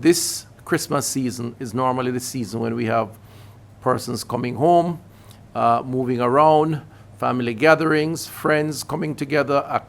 this Christmas season is normally the season when we have persons coming home, moving around, family gatherings, friends coming together,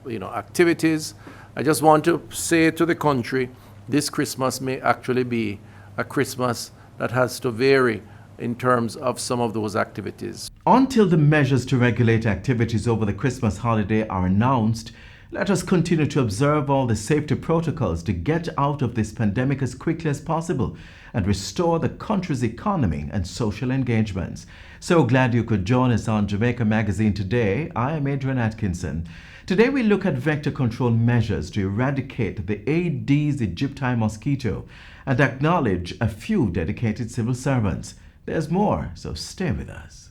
activities. I just want to say to the country, this Christmas may actually be a Christmas that has to vary in terms of some of those activities. Until the measures to regulate activities over the Christmas holiday are announced, let us continue to observe all the safety protocols to get out of this pandemic as quickly as possible and restore the country's economy and social engagements. So glad you could join us on Jamaica Magazine today. I am Adrian Atkinson. Today we look at vector control measures to eradicate the Aedes aegypti mosquito and acknowledge a few dedicated civil servants. There's more, so stay with us.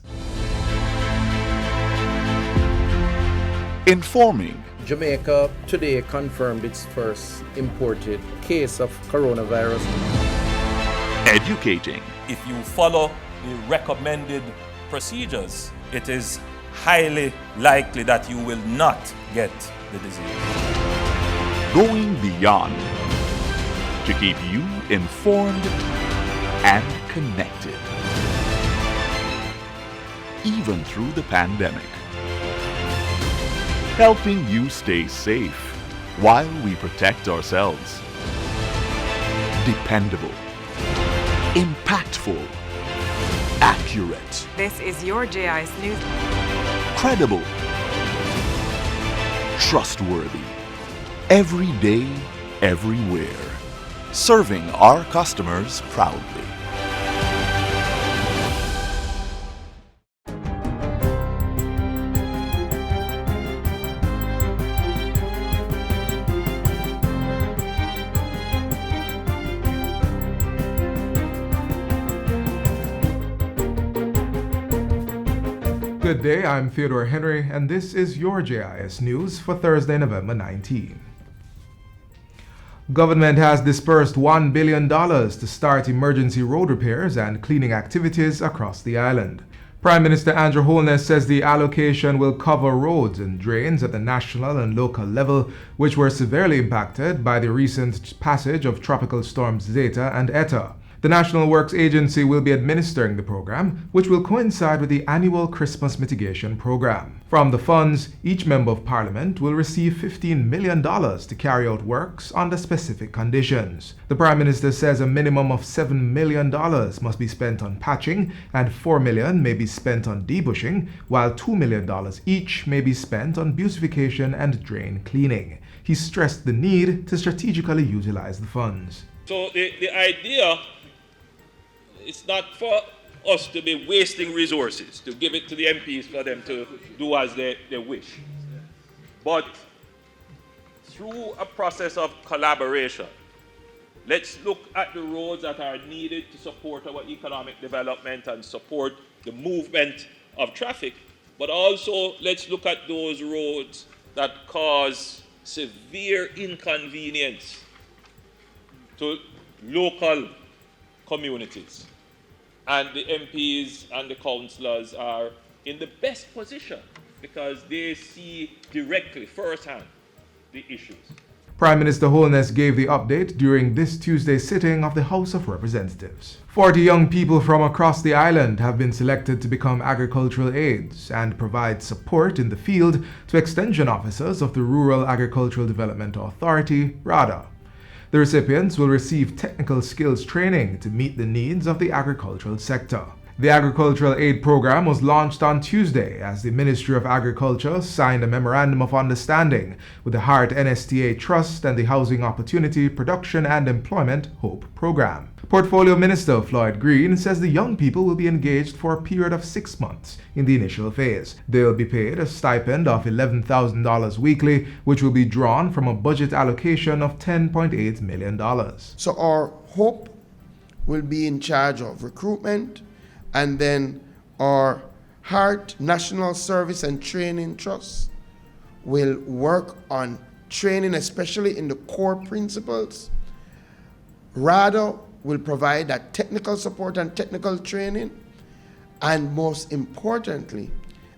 Informing. Jamaica today confirmed its first imported case of coronavirus. Educating. If you follow the recommended procedures, it is highly likely that you will not get the disease. Going beyond to keep you informed and connected, even through the pandemic. Helping you stay safe while we protect ourselves. Dependable, impactful, accurate. This is your JIS News. Credible, trustworthy, every day, everywhere, serving our customers proudly. Good day, I'm Theodore Henry, and this is your JIS News for Thursday, November 19. Government has dispersed $1 billion to start emergency road repairs and cleaning activities across the island. Prime Minister Andrew Holness says the allocation will cover roads and drains at the national and local level, which were severely impacted by the recent passage of tropical storms Zeta and Eta. The National Works Agency will be administering the program, which will coincide with the annual Christmas mitigation program. From the funds, each Member of Parliament will receive $15 million to carry out works under specific conditions. The Prime Minister says a minimum of $7 million must be spent on patching and $4 million may be spent on debushing, while $2 million each may be spent on beautification and drain cleaning. He stressed the need to strategically utilize the funds. So the idea, it's not for us to be wasting resources, to give it to the MPs for them to do as they wish. But through a process of collaboration, let's look at the roads that are needed to support our economic development and support the movement of traffic, but also let's look at those roads that cause severe inconvenience to local communities. And the MPs and the councillors are in the best position because they see directly, firsthand, the issues. Prime Minister Holness gave the update during this Tuesday's sitting of the House of Representatives. 40 young people from across the island have been selected to become agricultural aides and provide support in the field to extension officers of the Rural Agricultural Development Authority, RADA. The recipients will receive technical skills training to meet the needs of the agricultural sector. The Agricultural Aid Program was launched on Tuesday as the Ministry of Agriculture signed a Memorandum of Understanding with the Hart NSTA Trust and the Housing Opportunity, Production and Employment HOPE Program. Portfolio Minister Floyd Green says the young people will be engaged for a period of 6 months in the initial phase. They'll be paid a stipend of $11,000 weekly, which will be drawn from a budget allocation of $10.8 million. So our HOPE will be in charge of recruitment, and then our Hart National Service and Training Trust will work on training, especially in the core principles. RADA will provide that technical support and technical training. And most importantly,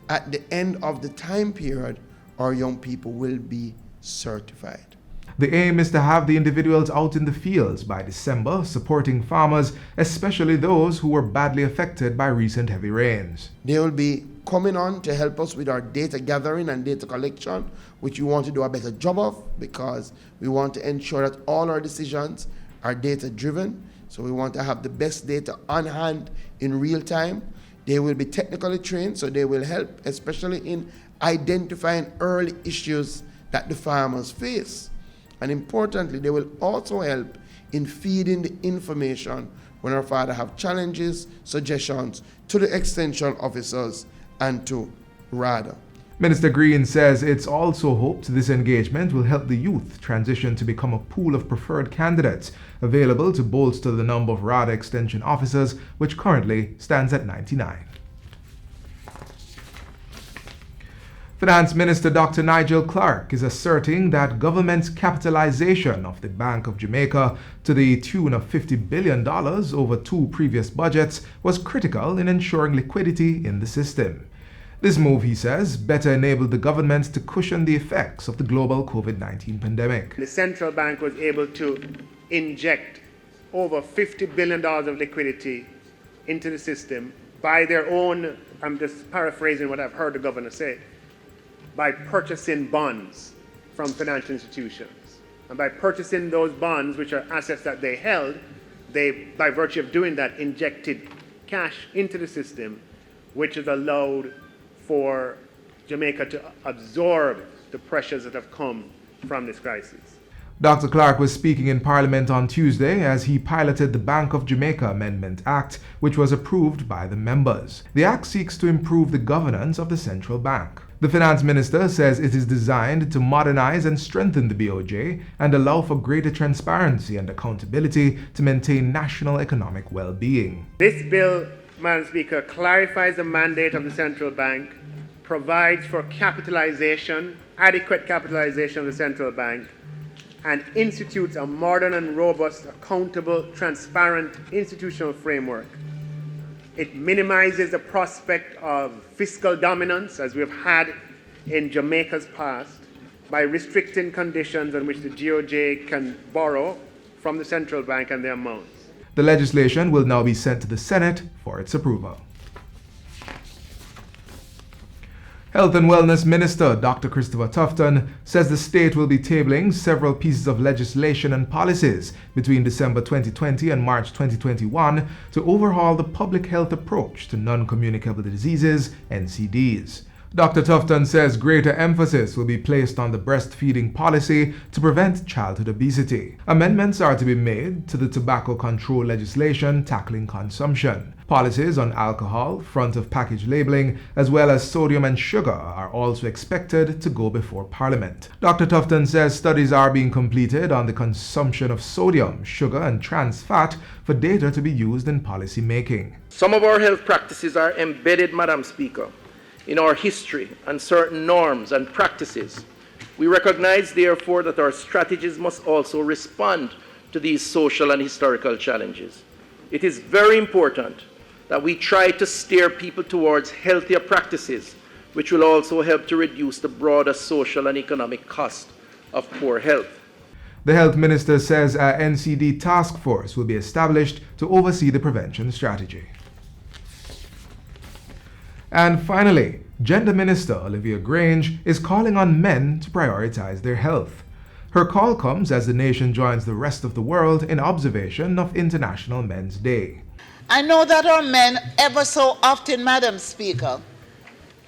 at the end of the time period, our young people will be certified. The aim is to have the individuals out in the fields by December, supporting farmers, especially those who were badly affected by recent heavy rains. They will be coming on to help us with our data gathering and data collection, which we want to do a better job of because we want to ensure that all our decisions are data driven. So we want to have the best data on hand in real time. They will be technically trained, so they will help, especially in identifying early issues that the farmers face. And importantly, they will also help in feeding the information when our farmers have challenges, suggestions to the extension officers and to RADA. Minister Green says it's also hoped this engagement will help the youth transition to become a pool of preferred candidates available to bolster the number of RADA extension officers, which currently stands at 99. Finance Minister Dr. Nigel Clarke is asserting that government's capitalization of the Bank of Jamaica to the tune of $50 billion over 2 previous budgets was critical in ensuring liquidity in the system. This move, he says, better enabled the government to cushion the effects of the global COVID-19 pandemic. The central bank was able to inject over $50 billion of liquidity into the system by their own, I'm just paraphrasing what I've heard the governor say, by purchasing bonds from financial institutions. And by purchasing those bonds, which are assets that they held, they, by virtue of doing that, injected cash into the system, which has allowed for Jamaica to absorb the pressures that have come from this crisis. Dr. Clarke was speaking in Parliament on Tuesday as he piloted the Bank of Jamaica Amendment Act, which was approved by the members. The act seeks to improve the governance of the central bank. The finance minister says it is designed to modernize and strengthen the BOJ and allow for greater transparency and accountability to maintain national economic well-being. This bill, Madam Speaker, clarifies the mandate of the central bank, provides for capitalization, adequate capitalization of the central bank, and institutes a modern and robust, accountable, transparent institutional framework. It minimizes the prospect of fiscal dominance, as we've had in Jamaica's past, by restricting conditions on which the GOJ can borrow from the central bank and their amounts. The legislation will now be sent to the Senate for its approval. Health and Wellness Minister Dr. Christopher Tufton says the state will be tabling several pieces of legislation and policies between December 2020 and March 2021 to overhaul the public health approach to non-communicable diseases, NCDs. Dr. Tufton says greater emphasis will be placed on the breastfeeding policy to prevent childhood obesity. Amendments are to be made to the tobacco control legislation tackling consumption. Policies on alcohol, front of package labeling, as well as sodium and sugar are also expected to go before Parliament. Dr. Tufton says studies are being completed on the consumption of sodium, sugar, and trans fat for data to be used in policy making. Some of our health practices are embedded, Madam Speaker, in our history and certain norms and practices. We recognize, therefore, that our strategies must also respond to these social and historical challenges. It is very important that we try to steer people towards healthier practices, which will also help to reduce the broader social and economic cost of poor health. The health minister says an NCD task force will be established to oversee the prevention strategy. And finally, Gender Minister Olivia Grange is calling on men to prioritize their health. Her call comes as the nation joins the rest of the world in observation of International Men's Day. I know that our men ever so often, Madam Speaker,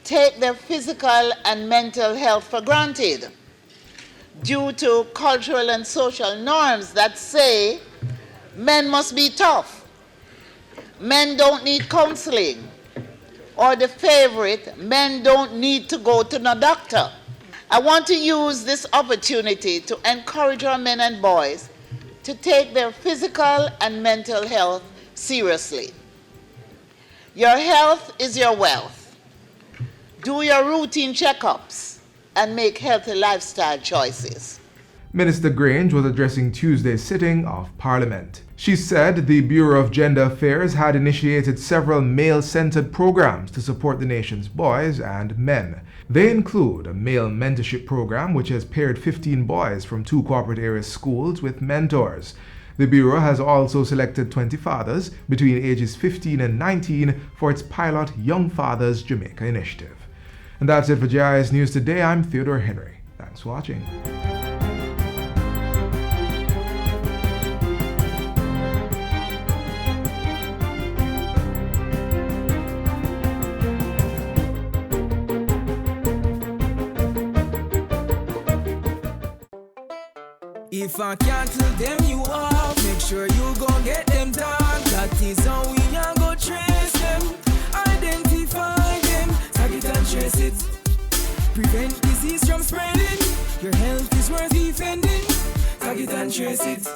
take their physical and mental health for granted due to cultural and social norms that say men must be tough, men don't need counseling, or the favorite, men don't need to go to no doctor. I want to use this opportunity to encourage our men and boys to take their physical and mental health seriously. Your health is your wealth. Do your routine checkups and make healthy lifestyle choices. Minister Grange was addressing Tuesday's sitting of Parliament. She said the Bureau of Gender Affairs had initiated several male-centered programs to support the nation's boys and men. They include a male mentorship program which has paired 15 boys from 2 corporate area schools with mentors. The Bureau has also selected 20 fathers between ages 15 and 19 for its pilot Young Fathers Jamaica initiative. And that's it for JIS News Today. I'm Theodore Henry. Thanks for watching. If I cancel them you off, make sure you gon' get them done. That is how we are go trace them, identify them, tag it and trace it. Prevent disease from spreading, your health is worth defending. Tag it and trace it.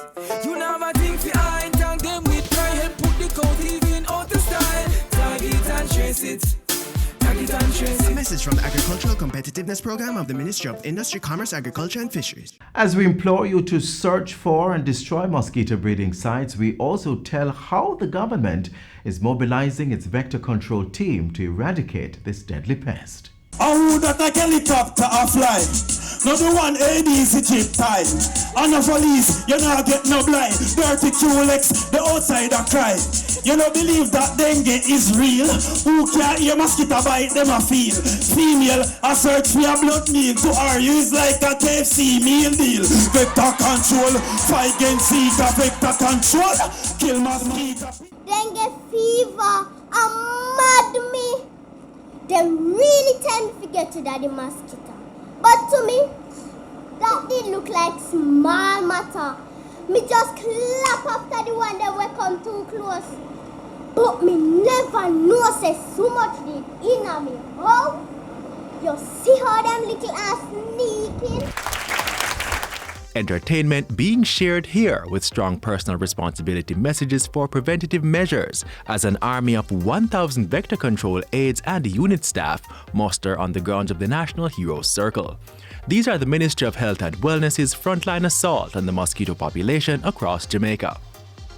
You never think fi hide, tag them with pride. Put the coat even out of style. Tag it and trace it. A message from the Agricultural Competitiveness Program of the Ministry of Industry, Commerce, Agriculture and Fisheries. As we implore you to search for and destroy mosquito breeding sites, we also tell how the government is mobilizing its vector control team to eradicate this deadly pest. Oh, that a helicopter a fly. No the one aide is Egypt time. And a police, you not get no blind. Dirty Culex, the outsider cry. You don't believe that dengue is real. Who can't hear mosquito bite, them a feel. Female, a search for a blood meal. To argue is like a KFC meal deal. Vector control, fight against Zika. Vector control, kill mosquito. Dengue fever, a mad me. They really tend to forget to daddy mosquito. But to me, that did look like small matter. Me just clap after the one that will come too close. But me never know say so much deep in me. Oh, you see how them little ass sneaking? Entertainment being shared here with strong personal responsibility messages for preventative measures as an army of 1,000 vector control aides and unit staff muster on the grounds of the National Heroes Circle. These are the Ministry of Health and Wellness's frontline assault on the mosquito population across Jamaica.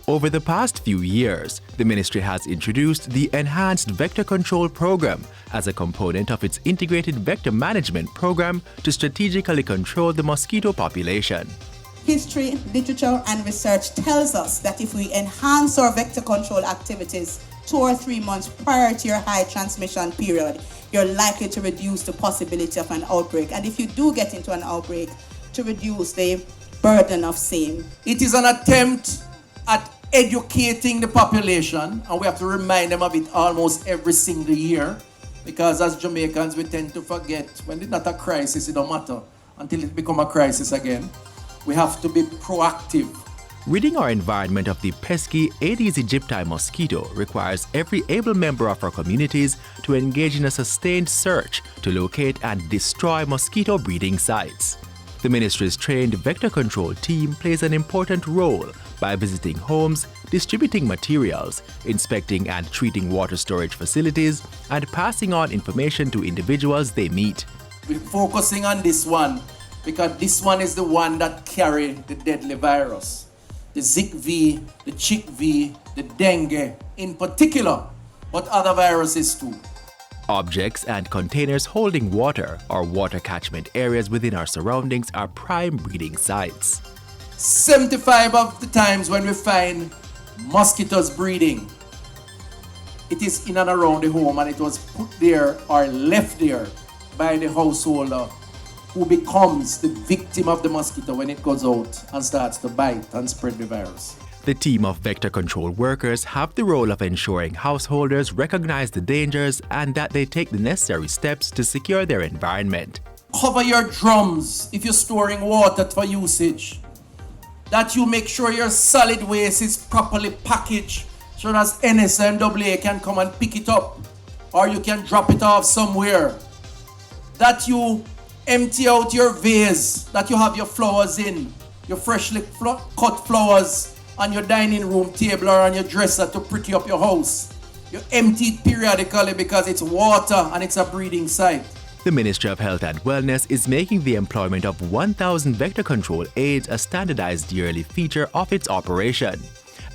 Over the past few years, the ministry has introduced the Enhanced Vector Control Program as a component of its Integrated Vector Management Program to strategically control the mosquito population. History, literature, and research tells us that if we enhance our vector control activities 2 or 3 months prior to your high transmission period, you're likely to reduce the possibility of an outbreak. And if you do get into an outbreak, to reduce the burden of same. It is an attempt at educating the population, and we have to remind them of it almost every single year, because as Jamaicans we tend to forget when it's not a crisis, it don't matter until it becomes a crisis again. We have to be proactive. Ridding our environment of the pesky Aedes aegypti mosquito requires every able member of our communities to engage in a sustained search to locate and destroy mosquito breeding sites. The ministry's trained vector control team plays an important role by visiting homes, distributing materials, inspecting and treating water storage facilities, and passing on information to individuals they meet. We're focusing on this one because this one is the one that carries the deadly virus. The ZIKV, the CHIKV, the dengue in particular, but other viruses too. Objects and containers holding water or water catchment areas within our surroundings are prime breeding sites. 75 of the times when we find mosquitoes breeding, it is in and around the home and it was put there or left there by the householder who becomes the victim of the mosquito when it goes out and starts to bite and spread the virus. The team of vector control workers have the role of ensuring householders recognize the dangers and that they take the necessary steps to secure their environment. Cover your drums if you're storing water for usage. That you make sure your solid waste is properly packaged so that NSMAA can come and pick it up, or you can drop it off somewhere. That you empty out your vase that you have your flowers in, your freshly cut flowers on your dining room table or on your dresser to pretty up your house. You empty it periodically because it's water and it's a breeding site. The Ministry of Health and Wellness is making the employment of 1,000 vector control aides a standardized yearly feature of its operation.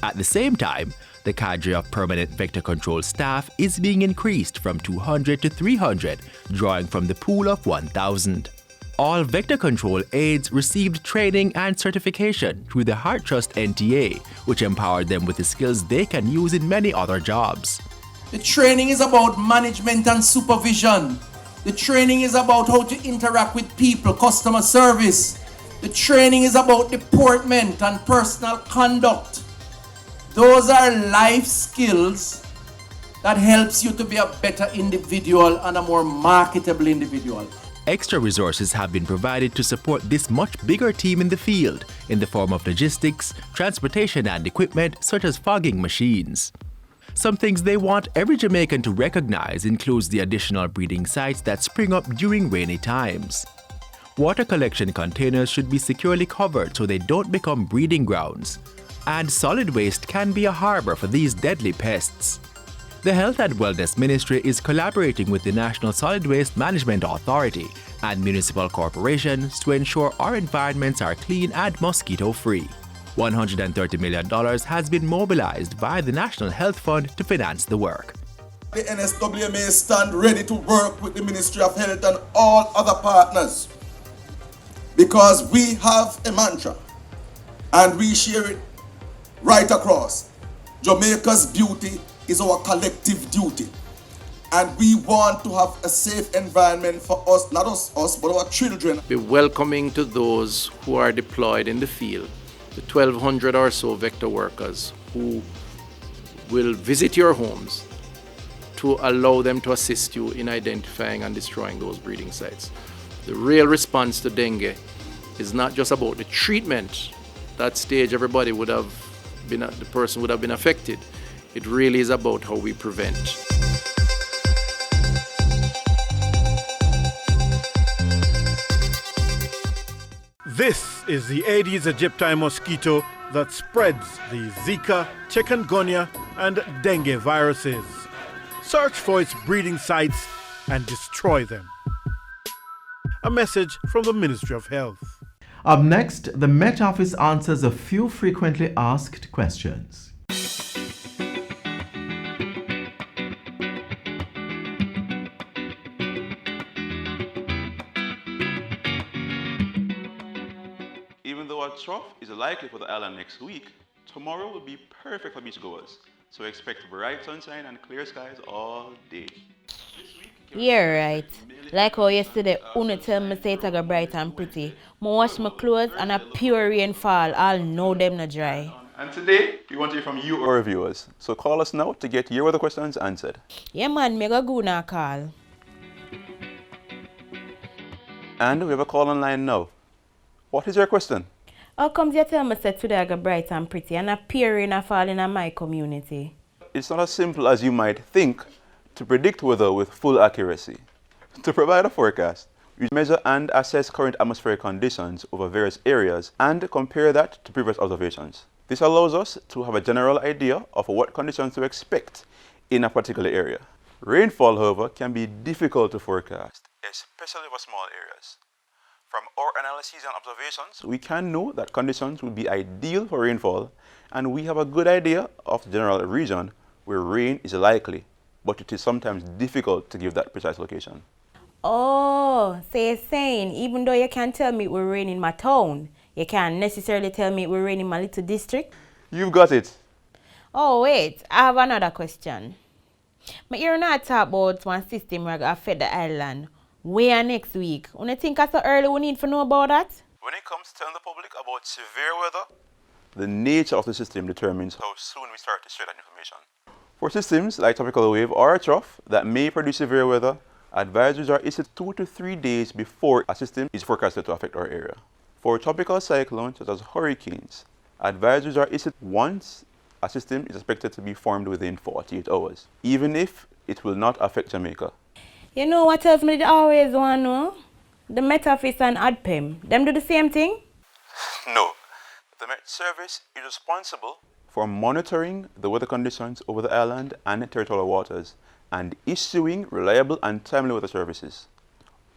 At the same time, the cadre of permanent vector control staff is being increased from 200 to 300, drawing from the pool of 1,000. All vector control aides received training and certification through the Heart Trust NTA, which empowered them with the skills they can use in many other jobs. The training is about management and supervision. The training is about how to interact with people, customer service. The training is about deportment and personal conduct. Those are life skills that helps you to be a better individual and a more marketable individual. Extra resources have been provided to support this much bigger team in the field in the form of logistics, transportation and equipment such as fogging machines. Some things they want every Jamaican to recognize includes the additional breeding sites that spring up during rainy times. Water collection containers should be securely covered so they don't become breeding grounds. And solid waste can be a harbor for these deadly pests. The Health and Wellness Ministry is collaborating with the National Solid Waste Management Authority and municipal corporations to ensure our environments are clean and mosquito-free. $130 million has been mobilized by the National Health Fund to finance the work. The NSWMA stand ready to work with the Ministry of Health and all other partners because we have a mantra and we share it right across. Jamaica's beauty is our collective duty. And we want to have a safe environment for us, not us, but our children. Be welcoming to those who are deployed in the field, the 1,200 or so vector workers who will visit your homes to allow them to assist you in identifying and destroying those breeding sites. The real response to dengue is not just about the treatment. That stage everybody would have been, the person would have been affected. It really is about how we prevent. This is the Aedes aegypti mosquito that spreads the Zika, chikungunya, and dengue viruses. Search for its breeding sites and destroy them. A message from the Ministry of Health. Up next, the Met Office answers a few frequently asked questions. Even though a trough is likely for the island next week, tomorrow will be perfect for beachgoers. So expect bright sunshine and clear skies all day. Yeah, right. Like how yesterday, Una tell me say it go bright and pretty. I wash my clothes and a pure rainfall. I'll know them not dry. And today, we want to hear from you, our viewers. So call us now to get your weather questions answered. Yeah, man, me go now call. And we have a call online now. What is your question? How comes you tell me that today I go bright and pretty and a pure rainfall in my community? It's not as simple as you might think to predict weather with full accuracy. To provide a forecast, we measure and assess current atmospheric conditions over various areas and compare that to previous observations. This allows us to have a general idea of what conditions to expect in a particular area. Rainfall, however, can be difficult to forecast, especially for small areas. From our analyses and observations, we can know that conditions will be ideal for rainfall, and we have a good idea of the general region where rain is likely, but it is sometimes difficult to give that precise location. Oh, so you're saying even though you can't tell me it will rain in my town, you can't necessarily tell me it will rain in my little district? You've got it. Oh, wait, I have another question. But you're not talking about one system where going to affect the island. Where next week? You think it's so early we need to know about that? When it comes to telling the public about severe weather, the nature of the system determines how soon we start to share that information. For systems like tropical wave or a trough that may produce severe weather, advisories are issued 2 to 3 days before a system is forecasted to affect our area. For tropical cyclones such as hurricanes, advisories are issued once a system is expected to be formed within 48 hours, even if it will not affect Jamaica. You know what else me always want to know? The Met Office and ADPEM, them do the same thing? No. The Met Service is responsible for monitoring the weather conditions over the island and territorial waters and issuing reliable and timely weather services.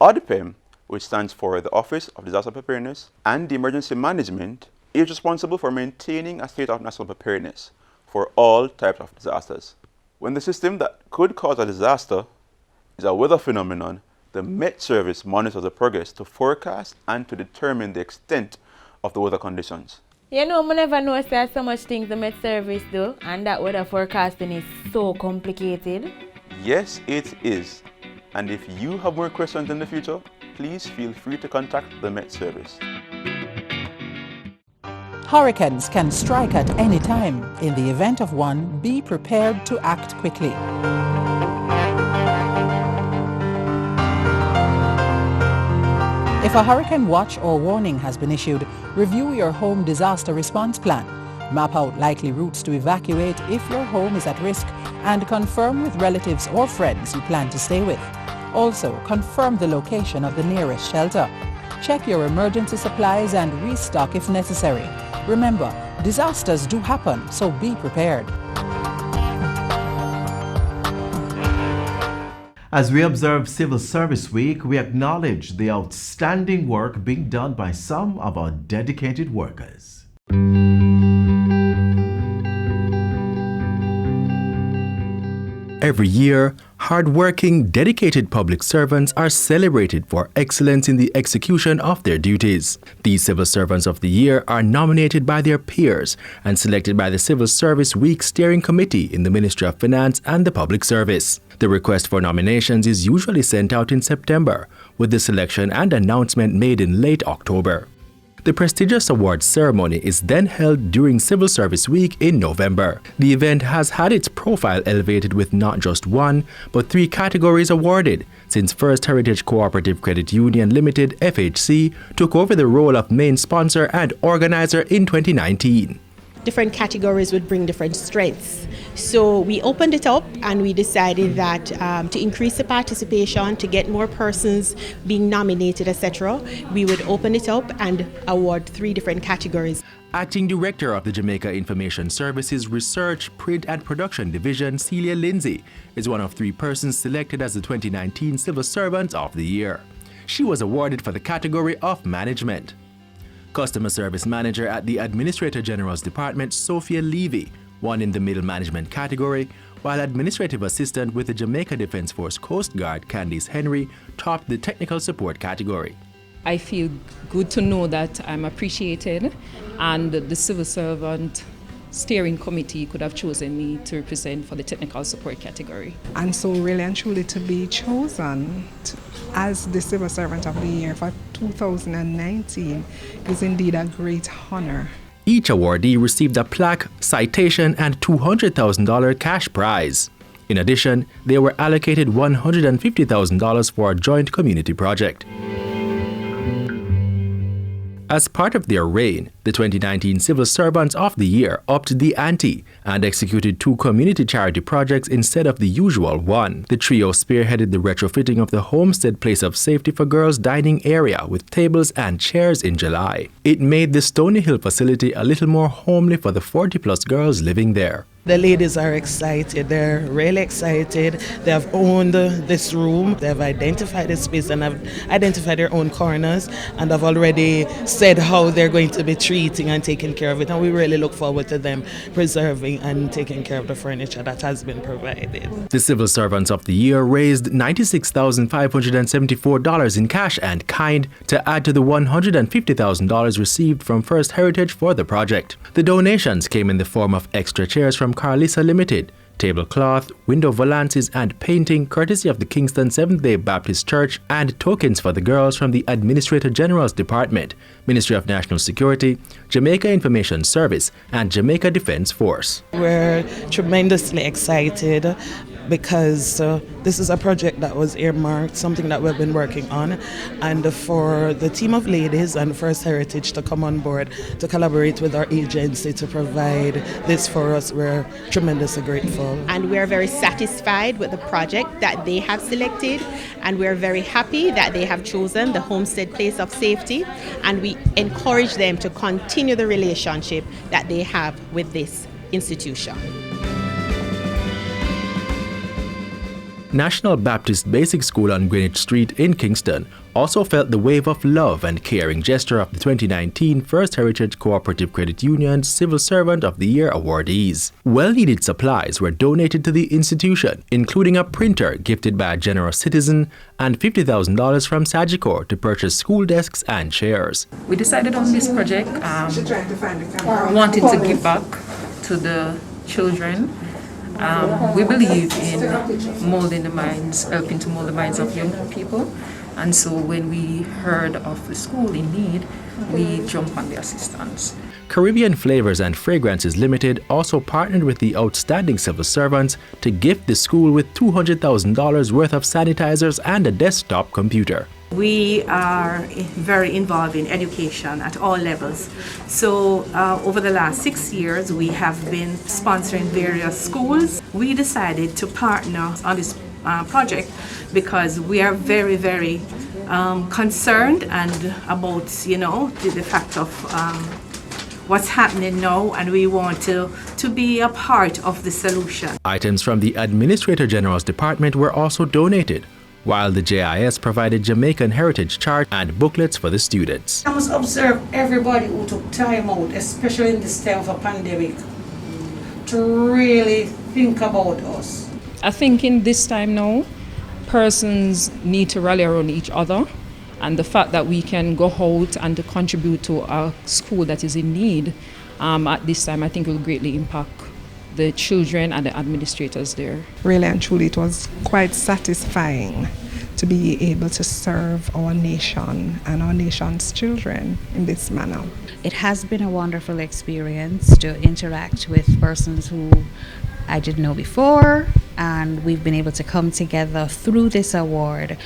ODPEM, which stands for the Office of Disaster Preparedness and the Emergency Management, is responsible for maintaining a state of national preparedness for all types of disasters. When the system that could cause a disaster is a weather phenomenon, the Met Service monitors the progress to forecast and to determine the extent of the weather conditions. You know, I never know there's so much things the Met Service do, and that weather forecasting is so complicated. Yes, it is. And if you have more questions in the future, please feel free to contact the Met Service. Hurricanes can strike at any time. In the event of one, be prepared to act quickly. If a hurricane watch or warning has been issued, review your home disaster response plan. Map out likely routes to evacuate if your home is at risk and confirm with relatives or friends you plan to stay with. Also, confirm the location of the nearest shelter. Check your emergency supplies and restock if necessary. Remember, disasters do happen, so be prepared. As we observe Civil Service Week, we acknowledge the outstanding work being done by some of our dedicated workers. Every year, hard-working, dedicated public servants are celebrated for excellence in the execution of their duties. These Civil Servants of the Year are nominated by their peers and selected by the Civil Service Week Steering Committee in the Ministry of Finance and the Public Service. The request for nominations is usually sent out in September, with the selection and announcement made in late October. The prestigious awards ceremony is then held during Civil Service Week in November. The event has had its profile elevated with not just one, but 3 categories awarded, since First Heritage Cooperative Credit Union Limited (FHC) took over the role of main sponsor and organizer in 2019. Different categories would bring different strengths. So we opened it up and we decided that to increase the participation, to get more persons being nominated, etc., we would open it up and award 3 different categories. Acting Director of the Jamaica Information Services Research, Print and Production Division, Celia Lindsay, is one of 3 persons selected as the 2019 Civil Servant of the Year. She was awarded for the category of Management. Customer Service Manager at the Administrator General's Department, Sophia Levy, won in the Middle Management category, while Administrative Assistant with the Jamaica Defence Force Coast Guard, Candice Henry, topped the Technical Support category. I feel good to know that I'm appreciated, and the Civil Servant Steering Committee could have chosen me to represent for the Technical Support category. And so really and truly to be chosen as the Civil Servant of the Year for 2019 is indeed a great honor. Each awardee received a plaque, citation, and $200,000 cash prize. In addition, they were allocated $150,000 for a joint community project. As part of their reign, the 2019 Civil Servants of the Year upped the ante and executed 2 community charity projects instead of the usual one. The trio spearheaded the retrofitting of the Homestead Place of Safety for Girls dining area with tables and chairs in July. It made the Stony Hill facility a little more homely for the 40-plus girls living there. The ladies are excited. They're really excited. They have owned this room. They have identified the space and have identified their own corners, and have already said how they're going to be treating and taking care of it. And we really look forward to them preserving and taking care of the furniture that has been provided. The Civil Servants of the Year raised $96,574 in cash and kind to add to the $150,000 received from First Heritage for the project. The donations came in the form of extra chairs from Carlissa Limited, tablecloth, window valances, and painting courtesy of the Kingston Seventh-day Baptist Church, and tokens for the girls from the Administrator General's Department, Ministry of National Security, Jamaica Information Service, and Jamaica Defence Force. We're tremendously excited because this is a project that was earmarked, something that we've been working on, and for the team of ladies and First Heritage to come on board to collaborate with our agency to provide this for us, we're tremendously grateful. And we're very satisfied with the project that they have selected, and we're very happy that they have chosen the Homestead Place of Safety, and we encourage them to continue the relationship that they have with this institution. National Baptist Basic School on Greenwich Street in Kingston also felt the wave of love and caring gesture of the 2019 First Heritage Cooperative Credit Union's Civil Servant of the Year awardees. Well-needed supplies were donated to the institution, including a printer gifted by a generous citizen and $50,000 from Sagicor to purchase school desks and chairs. We decided on this project, wanted to give back to the children. We believe in molding the minds, helping to mold the minds of young people. And so when we heard of the school in need, we jumped on the assistance. Caribbean Flavors and Fragrances Limited also partnered with the outstanding civil servants to gift the school with $200,000 worth of sanitizers and a desktop computer. We are very involved in education at all levels. So over the last 6 years, we have been sponsoring various schools. We decided to partner on this project because we are very, very concerned and about, the fact of what's happening now, and we want to be a part of the solution. Items from the Administrator General's Department were also donated, while the JIS provided Jamaican heritage chart and booklets for the students. I must observe everybody who took time out, especially in this time of a pandemic, to really think about us. I think in this time now, persons need to rally around each other, and the fact that we can go out and to contribute to a school that is in need at this time, I think will greatly impact the children and the administrators there. Really and truly, it was quite satisfying to be able to serve our nation and our nation's children in this manner. It has been a wonderful experience to interact with persons who I didn't know before, and we've been able to come together through this award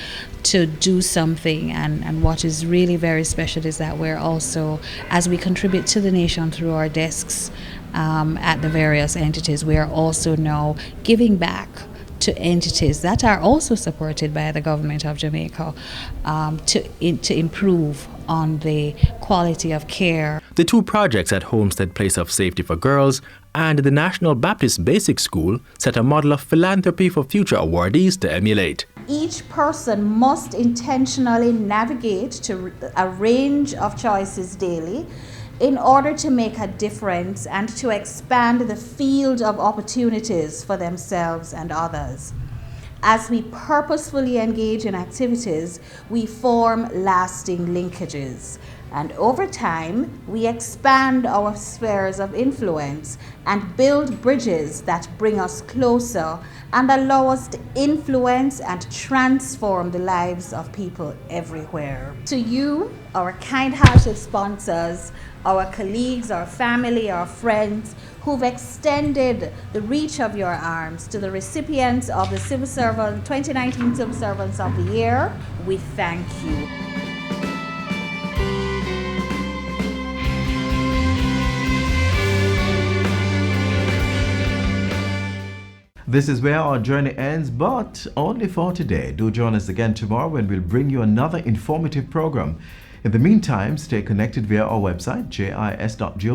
to do something. And what is really very special is that we're also, as we contribute to the nation through our desks at the various entities, we are also now giving back to entities that are also supported by the government of Jamaica to improve on the quality of care. The two projects at Homestead Place of Safety for Girls and the National Baptist Basic School set a model of philanthropy for future awardees to emulate. Each person must intentionally navigate to a range of choices daily in order to make a difference and to expand the field of opportunities for themselves and others. As we purposefully engage in activities, we form lasting linkages. And over time, we expand our spheres of influence and build bridges that bring us closer and allow us to influence and transform the lives of people everywhere. To you, our kind-hearted sponsors, our colleagues, our family, our friends, who've extended the reach of your arms to the recipients of the 2019 Civil Servants of the Year, we thank you. This is where our journey ends, but only for today. Do join us again tomorrow when we'll bring you another informative program. In the meantime, stay connected via our website, jis.gov.jm.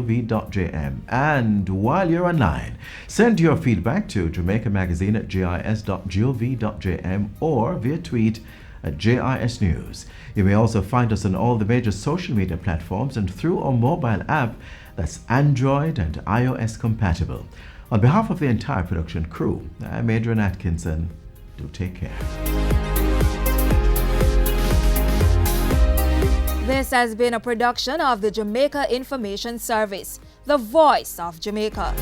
And while you're online, send your feedback to Jamaica Magazine at jis.gov.jm or via tweet at JIS News. You may also find us on all the major social media platforms and through our mobile app that's Android and iOS compatible. On behalf of the entire production crew, I'm Adrian Atkinson. Do take care. This has been a production of the Jamaica Information Service, the voice of Jamaica.